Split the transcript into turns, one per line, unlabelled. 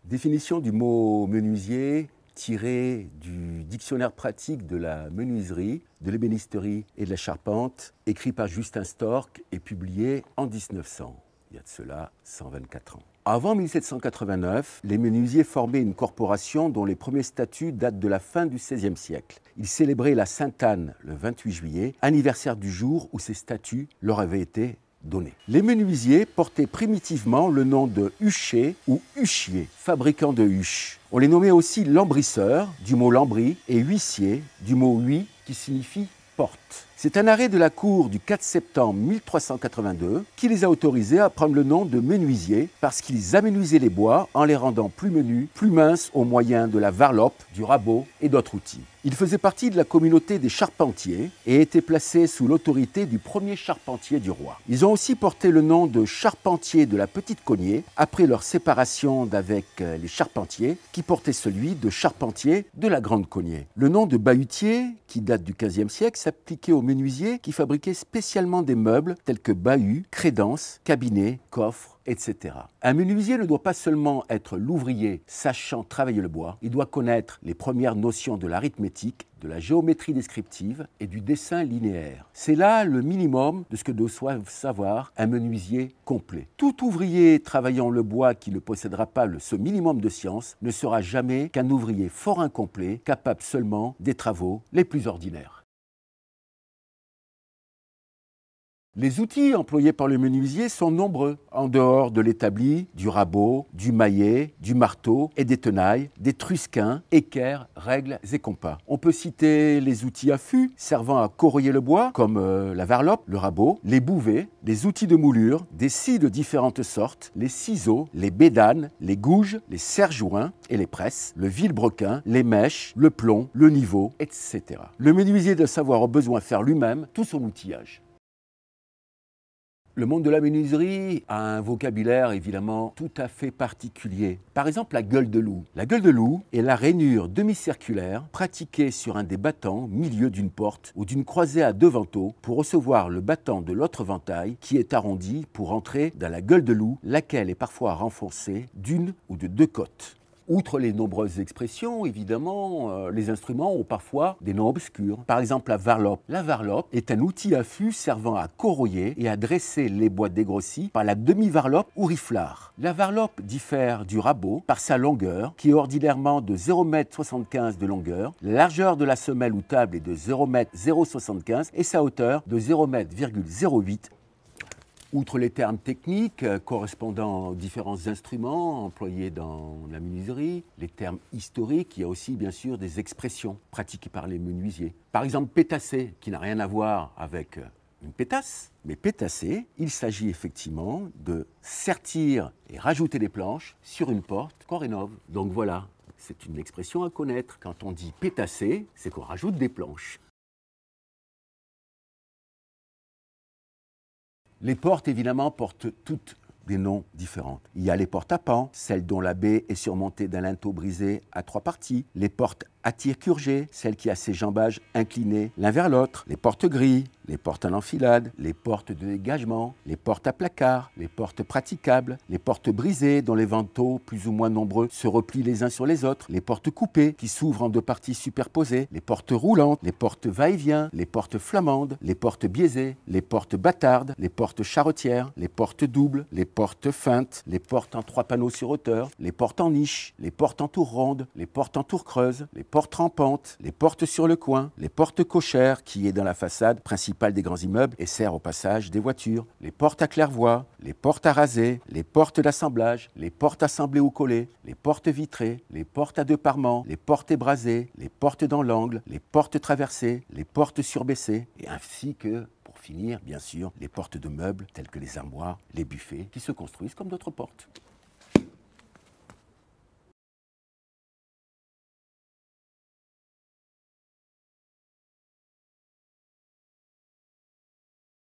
Définition du mot menuisier tiré du dictionnaire pratique de la menuiserie, de l'ébénisterie et de la charpente, écrit par Justin Storck et publié en 1900. Il y a de cela 124 ans. Avant 1789, les menuisiers formaient une corporation dont les premiers statuts datent de la fin du XVIe siècle. Ils célébraient la Sainte-Anne le 28 juillet, anniversaire du jour où ces statuts leur avaient été donnés. Les menuisiers portaient primitivement le nom de hucher ou huchier, fabricant de huches. On les nommait aussi lambrisseurs, du mot lambris, et huissiers, du mot hui, qui signifie porte. C'est un arrêt de la Cour du 4 septembre 1382 qui les a autorisés à prendre le nom de menuisiers parce qu'ils amenuisaient les bois en les rendant plus menus, plus minces au moyen de la varlope, du rabot et d'autres outils. Ils faisaient partie de la communauté des charpentiers et étaient placés sous l'autorité du premier charpentier du roi. Ils ont aussi porté le nom de charpentiers de la Petite Cognée après leur séparation d'avec les charpentiers qui portaient celui de charpentier de la Grande Cognée. Le nom de bahutier, qui date du XVe siècle, s'appliquait aux menuisiers qui fabriquaient spécialement des meubles tels que bahuts, crédences, cabinets, coffres, etc. Un menuisier ne doit pas seulement être l'ouvrier sachant travailler le bois, il doit connaître les premières notions de l'arithmétique, de la géométrie descriptive et du dessin linéaire. C'est là le minimum de ce que doit savoir un menuisier complet. Tout ouvrier travaillant le bois qui ne possédera pas ce minimum de science ne sera jamais qu'un ouvrier fort incomplet, capable seulement des travaux les plus ordinaires. Les outils employés par le menuisier sont nombreux, en dehors de l'établi, du rabot, du maillet, du marteau et des tenailles, des trusquins, équerres, règles et compas. On peut citer les outils à fût servant à corroyer le bois, comme la varlope, le rabot, les bouvets, les outils de moulure, des scies de différentes sortes, les ciseaux, les bédanes, les gouges, les serre-joints et les presses, le vilebrequin, les mèches, le plomb, le niveau, etc. Le menuisier doit savoir au besoin faire lui-même tout son outillage. Le monde de la menuiserie a un vocabulaire évidemment tout à fait particulier. Par exemple, la gueule de loup. La gueule de loup est la rainure demi-circulaire pratiquée sur un des battants milieu d'une porte ou d'une croisée à deux vantaux pour recevoir le battant de l'autre ventail qui est arrondi pour entrer dans la gueule de loup, laquelle est parfois renfoncée d'une ou de deux côtes. Outre les nombreuses expressions, évidemment, les instruments ont parfois des noms obscurs. Par exemple, la varlope. La varlope est un outil à fût servant à corroyer et à dresser les bois dégrossis par la demi-varlope ou riflard. La varlope diffère du rabot par sa longueur, qui est ordinairement de 0,75 m de longueur. La largeur de la semelle ou table est de 0,75 m et sa hauteur de 0,08 m. Outre les termes techniques correspondant aux différents instruments employés dans la menuiserie, les termes historiques, il y a aussi bien sûr des expressions pratiquées par les menuisiers. Par exemple, pétasser, qui n'a rien à voir avec une pétasse, mais pétasser, il s'agit effectivement de sertir et rajouter des planches sur une porte qu'on rénove. Donc voilà, c'est une expression à connaître. Quand on dit pétasser, c'est qu'on rajoute des planches. Les portes, évidemment, portent toutes des noms différents. Il y a les portes à pan, celles dont la baie est surmontée d'un linteau brisé à trois parties. Les portes à tir curgé, celle qui a ses jambages inclinés l'un vers l'autre. Les portes grilles, les portes en enfilade, les portes de dégagement, les portes à placard, les portes praticables, les portes brisées dont les vantaux plus ou moins nombreux se replient les uns sur les autres, les portes coupées qui s'ouvrent en deux parties superposées, les portes roulantes, les portes va-et-vient, les portes flamandes, les portes biaisées, les portes bâtardes, les portes charretières, les portes doubles, les portes feintes, les portes en trois panneaux sur hauteur, les portes en niche, les portes en tour ronde, les portes en tour creuse, les portes rampantes, les portes sur le coin, les portes cochères qui est dans la façade principale des grands immeubles et sert au passage des voitures, les portes à claire-voie, les portes à raser, les portes d'assemblage, les portes assemblées ou collées, les portes vitrées, les portes à deux parements, les portes ébrasées, les portes dans l'angle, les portes traversées, les portes surbaissées, et ainsi que, pour finir, bien sûr, les portes de meubles telles que les armoires, les buffets, qui se construisent comme d'autres portes.